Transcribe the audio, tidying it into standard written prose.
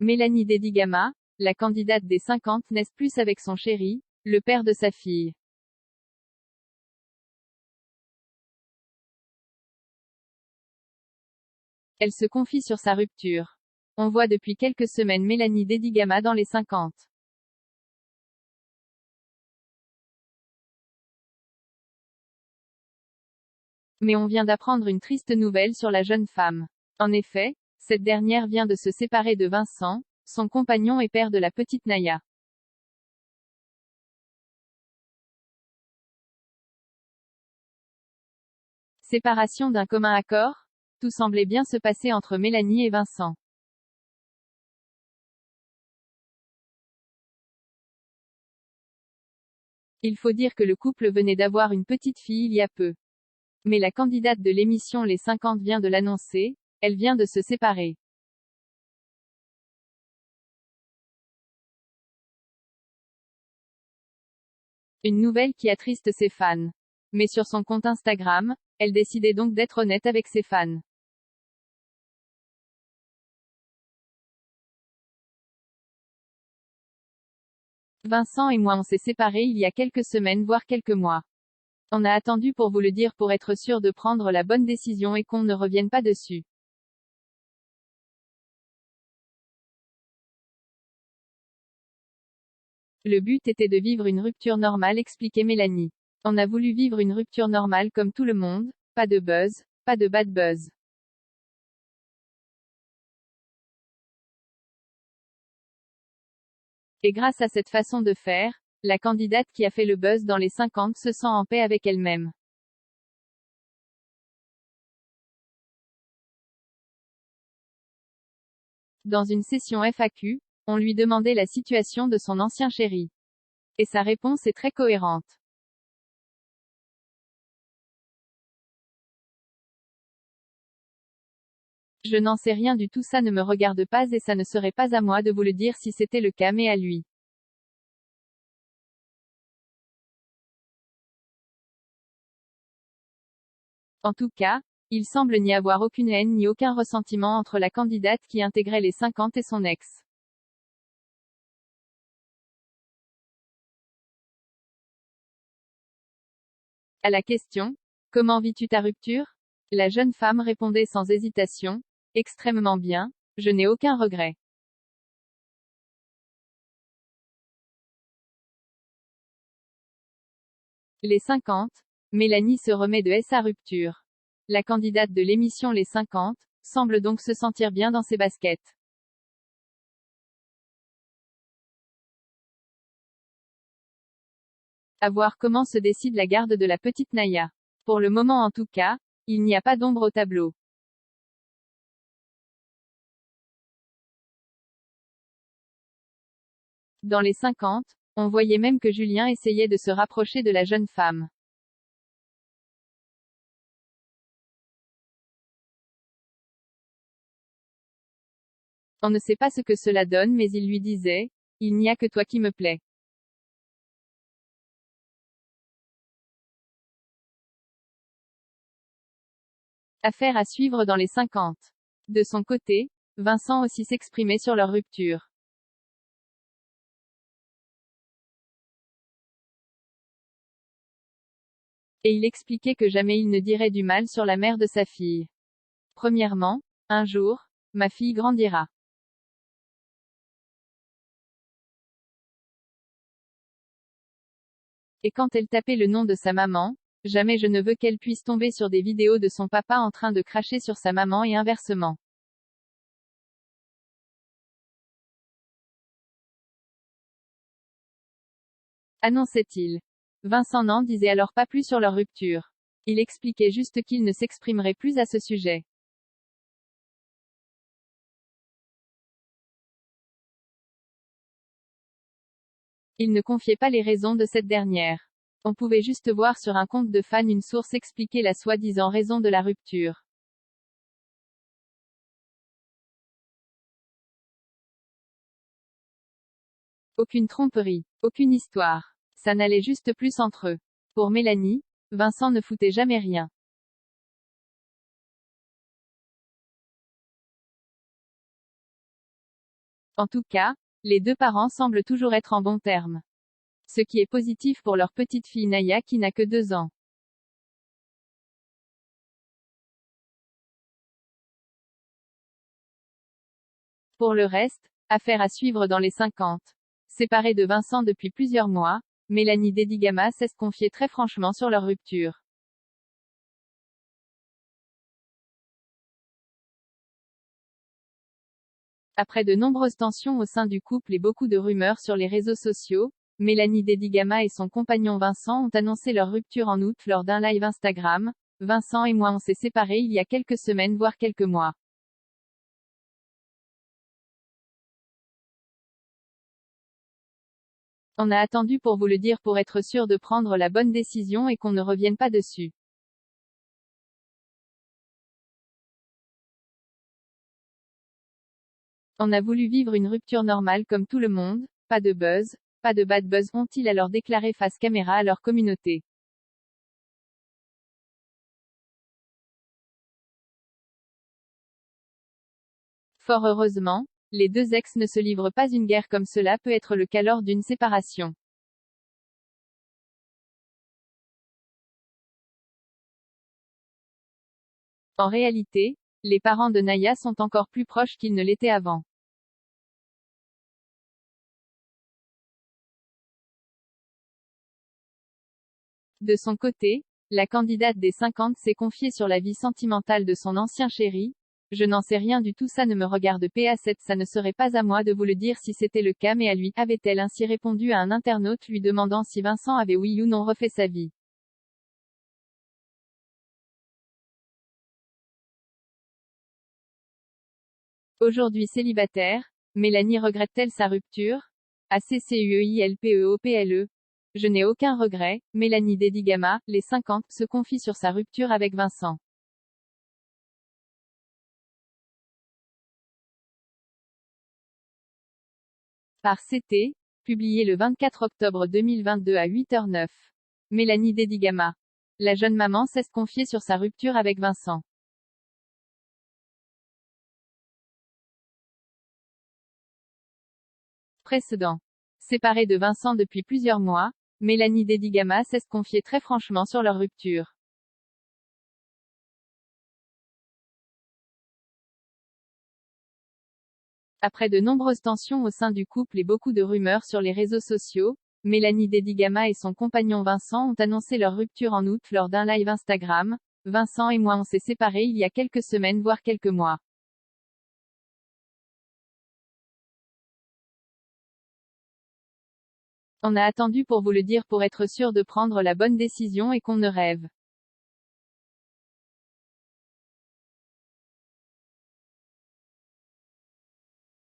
Mélanie Dedigama, la candidate des 50 n'est plus avec son chéri, le père de sa fille. Elle se confie sur sa rupture. On voit depuis quelques semaines Mélanie Dedigama dans les 50. Mais on vient d'apprendre une triste nouvelle sur la jeune femme. En effet, cette dernière vient de se séparer de Vincent, son compagnon et père de la petite Naya. Séparation d'un commun accord? Tout semblait bien se passer entre Mélanie et Vincent. Il faut dire que le couple venait d'avoir une petite fille il y a peu. Mais la candidate de l'émission Les 50 vient de l'annoncer, elle vient de se séparer. Une nouvelle qui attriste ses fans. Mais sur son compte Instagram, elle décidait donc d'être honnête avec ses fans. Vincent et moi on s'est séparés il y a quelques semaines voire quelques mois. On a attendu pour vous le dire pour être sûr de prendre la bonne décision et qu'on ne revienne pas dessus. Le but était de vivre une rupture normale, expliquait Mélanie. On a voulu vivre une rupture normale comme tout le monde, pas de buzz, pas de bad buzz. Et grâce à cette façon de faire, la candidate qui a fait le buzz dans les 50 se sent en paix avec elle-même. Dans une session FAQ, on lui demandait la situation de son ancien chéri. Et sa réponse est très cohérente. Je n'en sais rien du tout, ça ne me regarde pas et ça ne serait pas à moi de vous le dire si c'était le cas, mais à lui. En tout cas, il semble n'y avoir aucune haine ni aucun ressentiment entre la candidate qui intégrait les 50 et son ex. À la question « Comment vis-tu ta rupture ?», la jeune femme répondait sans hésitation « Extrêmement bien, je n'ai aucun regret. » Les 50, Mélanie se remet de sa rupture. La candidate de l'émission Les 50 semble donc se sentir bien dans ses baskets. À voir comment se décide la garde de la petite Naya. Pour le moment en tout cas, il n'y a pas d'ombre au tableau. Dans les 50, on voyait même que Julien essayait de se rapprocher de la jeune femme. On ne sait pas ce que cela donne mais il lui disait « Il n'y a que toi qui me plais. » Affaire à suivre dans les 50. De son côté, Vincent aussi s'exprimait sur leur rupture. Et il expliquait que jamais il ne dirait du mal sur la mère de sa fille. Premièrement, un jour, ma fille grandira. Et quand elle tapait le nom de sa maman, jamais je ne veux qu'elle puisse tomber sur des vidéos de son papa en train de cracher sur sa maman et inversement. Annonçait-il. Vincent n'en disait alors pas plus sur leur rupture. Il expliquait juste qu'il ne s'exprimerait plus à ce sujet. Il ne confiait pas les raisons de cette dernière. On pouvait juste voir sur un compte de fans une source expliquer la soi-disant raison de la rupture. Aucune tromperie. Aucune histoire. Ça n'allait juste plus entre eux. Pour Mélanie, Vincent ne foutait jamais rien. En tout cas, les deux parents semblent toujours être en bons termes. Ce qui est positif pour leur petite fille Naya qui n'a que 2 ans. Pour le reste, affaire à suivre dans les 50. Séparée de Vincent depuis plusieurs mois, Mélanie Dedigama sait se confier très franchement sur leur rupture. Après de nombreuses tensions au sein du couple et beaucoup de rumeurs sur les réseaux sociaux, Mélanie Dedigama et son compagnon Vincent ont annoncé leur rupture en août lors d'un live Instagram. Vincent et moi on s'est séparés il y a quelques semaines voire quelques mois. On a attendu pour vous le dire pour être sûr de prendre la bonne décision et qu'on ne revienne pas dessus. On a voulu vivre une rupture normale comme tout le monde, pas de buzz, pas de bad buzz, ont-ils alors déclaré face caméra à leur communauté. Fort heureusement, les deux ex ne se livrent pas une guerre comme cela peut être le cas lors d'une séparation. En réalité, les parents de Naya sont encore plus proches qu'ils ne l'étaient avant. De son côté, la candidate des 50 s'est confiée sur la vie sentimentale de son ancien chéri. Je n'en sais rien du tout, ça ne me regarde pas, ça ne serait pas à moi de vous le dire si c'était le cas, mais à lui, avait-elle ainsi répondu à un internaute lui demandant si Vincent avait oui ou non refait sa vie. Aujourd'hui célibataire, Mélanie regrette-t-elle sa rupture? ACCUEILPEOPLE. Je n'ai aucun regret. Mélanie Dedigama, les 50, se confie sur sa rupture avec Vincent. Par CT, publié le 24 octobre 2022 à 8h09. Mélanie Dedigama. La jeune maman sait se confier sur sa rupture avec Vincent. Précédent. Séparée de Vincent depuis plusieurs mois, Mélanie Dedigama sait se confier très franchement sur leur rupture. Après de nombreuses tensions au sein du couple et beaucoup de rumeurs sur les réseaux sociaux, Mélanie Dedigama et son compagnon Vincent ont annoncé leur rupture en août lors d'un live Instagram. Vincent et moi on s'est séparés il y a quelques semaines voire quelques mois. On a attendu pour vous le dire pour être sûr de prendre la bonne décision et qu'on ne rêve